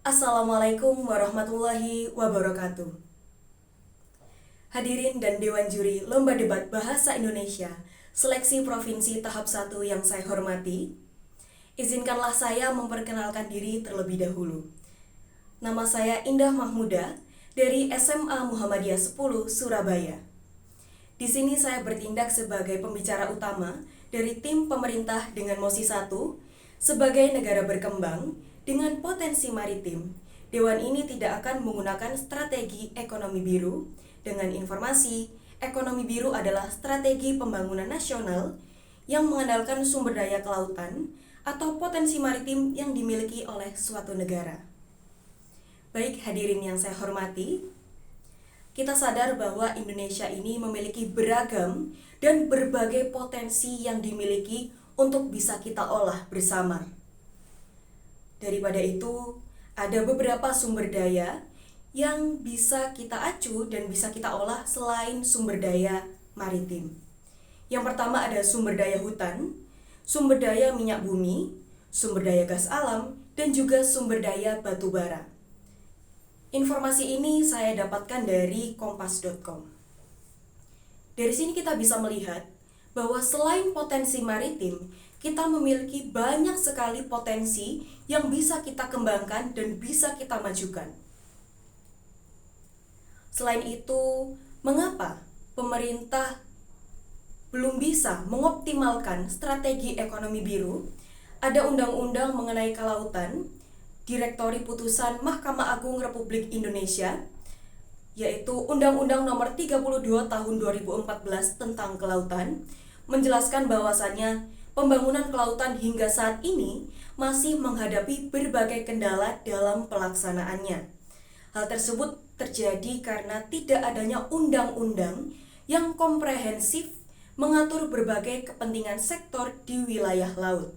Assalamualaikum warahmatullahi wabarakatuh. Hadirin dan Dewan Juri Lomba Debat Bahasa Indonesia Seleksi Provinsi Tahap 1 yang saya hormati, izinkanlah saya memperkenalkan diri terlebih dahulu. Nama saya Indah Mahmuda dari SMA Muhammadiyah 10 Surabaya. Di sini saya bertindak sebagai pembicara utama dari tim pemerintah dengan Mosi 1 sebagai negara berkembang dengan potensi maritim. Dewan ini tidak akan menggunakan strategi ekonomi biru. Dengan informasi, ekonomi biru adalah strategi pembangunan nasional yang mengandalkan sumber daya kelautan atau potensi maritim yang dimiliki oleh suatu negara. Baik hadirin yang saya hormati, kita sadar bahwa Indonesia ini memiliki beragam dan berbagai potensi yang dimiliki untuk bisa kita olah bersama. Daripada itu, ada beberapa sumber daya yang bisa kita acu dan bisa kita olah selain sumber daya maritim. Yang pertama ada sumber daya hutan, sumber daya minyak bumi, sumber daya gas alam, dan juga sumber daya batu bara. Informasi ini saya dapatkan dari kompas.com. Dari sini kita bisa melihat bahwa selain potensi maritim, kita memiliki banyak sekali potensi yang bisa kita kembangkan dan bisa kita majukan. Selain itu, mengapa pemerintah belum bisa mengoptimalkan strategi ekonomi biru? Ada undang-undang mengenai kelautan, Direktori Putusan Mahkamah Agung Republik Indonesia, yaitu Undang-Undang Nomor 32 Tahun 2014 tentang Kelautan, menjelaskan bahwasannya pembangunan kelautan hingga saat ini masih menghadapi berbagai kendala dalam pelaksanaannya. Hal tersebut terjadi karena tidak adanya undang-undang yang komprehensif mengatur berbagai kepentingan sektor di wilayah laut.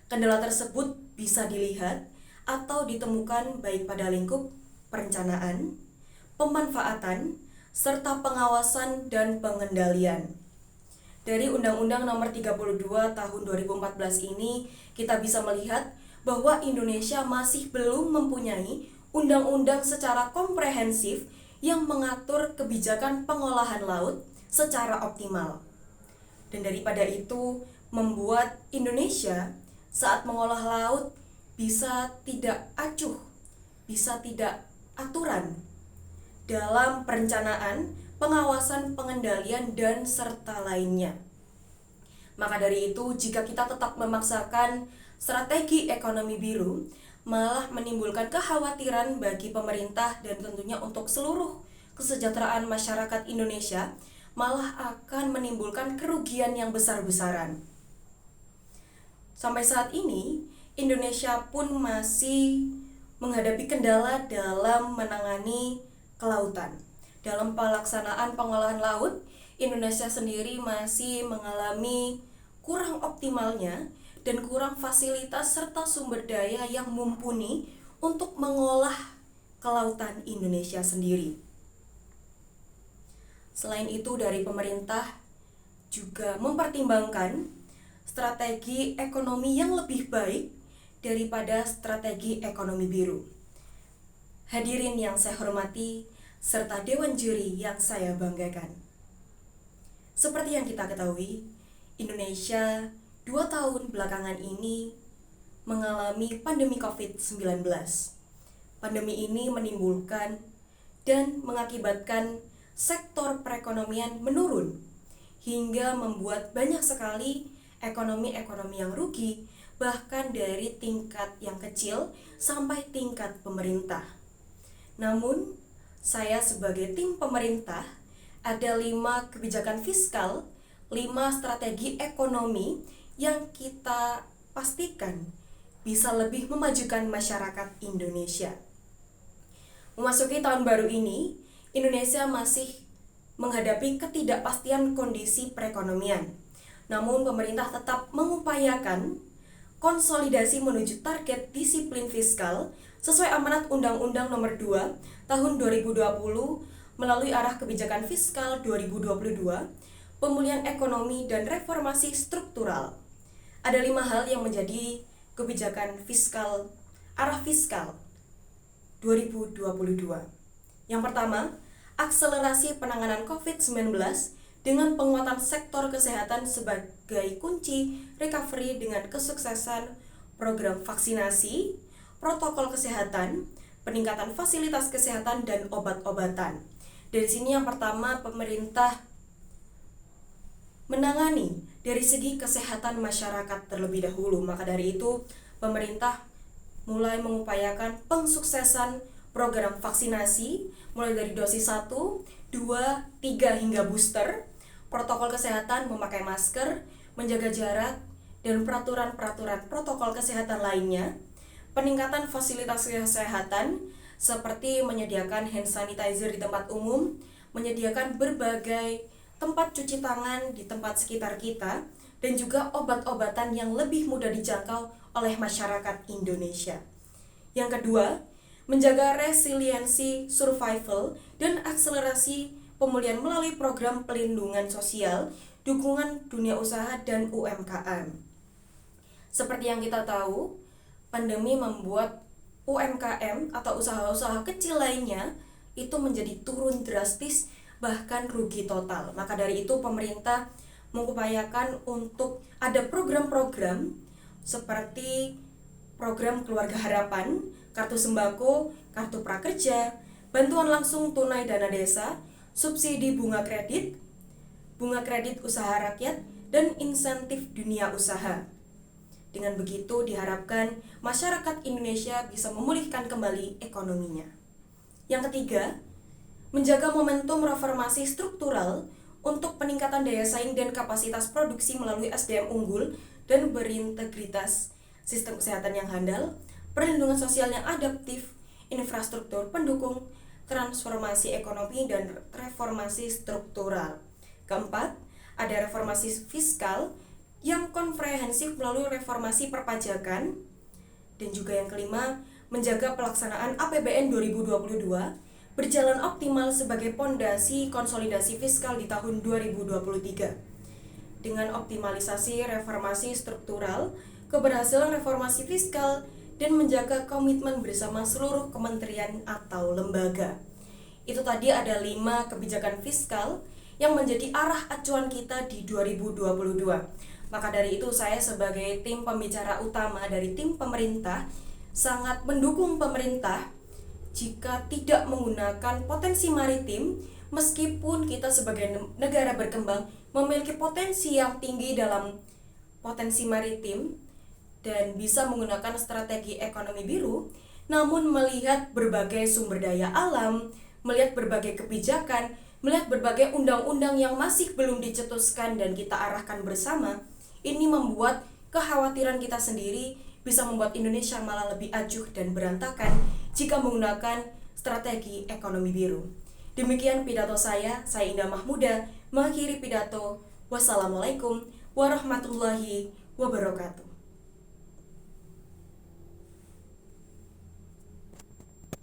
Kendala tersebut bisa dilihat atau ditemukan baik pada lingkup perencanaan, pemanfaatan, serta pengawasan dan pengendalian. Dari Undang-Undang Nomor 32 Tahun 2014 ini, kita bisa melihat bahwa Indonesia masih belum mempunyai undang-undang secara komprehensif yang mengatur kebijakan pengolahan laut secara optimal. Dan daripada itu, membuat Indonesia saat mengolah laut bisa tidak acuh, bisa tidak aturan dalam perencanaan, pengawasan, pengendalian, dan serta lainnya. Maka dari itu, jika kita tetap memaksakan strategi ekonomi biru, malah menimbulkan kekhawatiran bagi pemerintah dan tentunya untuk seluruh kesejahteraan masyarakat Indonesia, malah akan menimbulkan kerugian yang besar-besaran. Sampai saat ini, Indonesia pun masih menghadapi kendala dalam menangani kelautan. Dalam pelaksanaan pengolahan laut, Indonesia sendiri masih mengalami kurang optimalnya dan kurang fasilitas serta sumber daya yang mumpuni untuk mengolah kelautan Indonesia sendiri. Selain itu, dari pemerintah juga mempertimbangkan strategi ekonomi yang lebih baik daripada strategi ekonomi biru. Hadirin yang saya hormati, serta Dewan Juri yang saya banggakan. Seperti yang kita ketahui, Indonesia 2 tahun belakangan ini mengalami pandemi COVID-19. Pandemi ini menimbulkan dan mengakibatkan sektor perekonomian menurun, hingga membuat banyak sekali ekonomi-ekonomi yang rugi, bahkan dari tingkat yang kecil sampai tingkat pemerintah. Namun, saya sebagai tim pemerintah, ada 5 kebijakan fiskal, 5 strategi ekonomi yang kita pastikan bisa lebih memajukan masyarakat Indonesia. Memasuki tahun baru ini, Indonesia masih menghadapi ketidakpastian kondisi perekonomian. Namun pemerintah tetap mengupayakan konsolidasi menuju target disiplin fiskal sesuai amanat Undang-Undang Nomor 2 Tahun 2020 melalui arah kebijakan fiskal 2022, pemulihan ekonomi dan reformasi struktural. Ada 5 hal yang menjadi kebijakan fiskal, arah fiskal 2022. Yang pertama, akselerasi penanganan COVID-19 dengan penguatan sektor kesehatan sebagai kunci recovery dengan kesuksesan program vaksinasi, protokol kesehatan, peningkatan fasilitas kesehatan, dan obat-obatan. Dari sini yang pertama, pemerintah menangani dari segi kesehatan masyarakat terlebih dahulu. Maka dari itu, pemerintah mulai mengupayakan pensuksesan program vaksinasi mulai dari dosis 1, 2, 3 hingga booster, protokol kesehatan memakai masker, menjaga jarak, dan peraturan-peraturan protokol kesehatan lainnya, peningkatan fasilitas kesehatan seperti menyediakan hand sanitizer di tempat umum, menyediakan berbagai tempat cuci tangan di tempat sekitar kita, dan juga obat-obatan yang lebih mudah dijangkau oleh masyarakat Indonesia. Yang kedua, menjaga resiliensi survival dan akselerasi pemulihan melalui program pelindungan sosial, dukungan dunia usaha, dan UMKM. Seperti yang kita tahu, pandemi membuat UMKM atau usaha-usaha kecil lainnya itu menjadi turun drastis, bahkan rugi total. Maka dari itu pemerintah mengupayakan untuk ada program-program seperti program Keluarga Harapan, kartu sembako, kartu prakerja, bantuan langsung tunai dana desa, subsidi bunga kredit usaha rakyat, dan insentif dunia usaha. Dengan begitu diharapkan masyarakat Indonesia bisa memulihkan kembali ekonominya. Yang ketiga, menjaga momentum reformasi struktural untuk peningkatan daya saing dan kapasitas produksi melalui SDM unggul dan berintegritas, sistem kesehatan yang handal, perlindungan sosial yang adaptif, infrastruktur pendukung, transformasi ekonomi, dan reformasi struktural. Keempat, ada reformasi fiskal yang komprehensif melalui reformasi perpajakan. Dan juga yang kelima, menjaga pelaksanaan APBN 2022 berjalan optimal sebagai pondasi konsolidasi fiskal di tahun 2023. Dengan optimalisasi reformasi struktural, keberhasilan reformasi fiskal, dan menjaga komitmen bersama seluruh kementerian atau lembaga. Itu tadi ada 5 kebijakan fiskal yang menjadi arah acuan kita di 2022. Maka dari itu saya sebagai tim pembicara utama dari tim pemerintah sangat mendukung pemerintah jika tidak menggunakan potensi maritim, meskipun kita sebagai negara berkembang memiliki potensi yang tinggi dalam potensi maritim dan bisa menggunakan strategi ekonomi biru, namun melihat berbagai sumber daya alam, melihat berbagai kebijakan, melihat berbagai undang-undang yang masih belum dicetuskan dan kita arahkan bersama, ini membuat kekhawatiran kita sendiri bisa membuat Indonesia malah lebih acuh dan berantakan jika menggunakan strategi ekonomi biru. Demikian pidato saya Indah Mahmuda, mengakhiri pidato. Wassalamualaikum warahmatullahi wabarakatuh.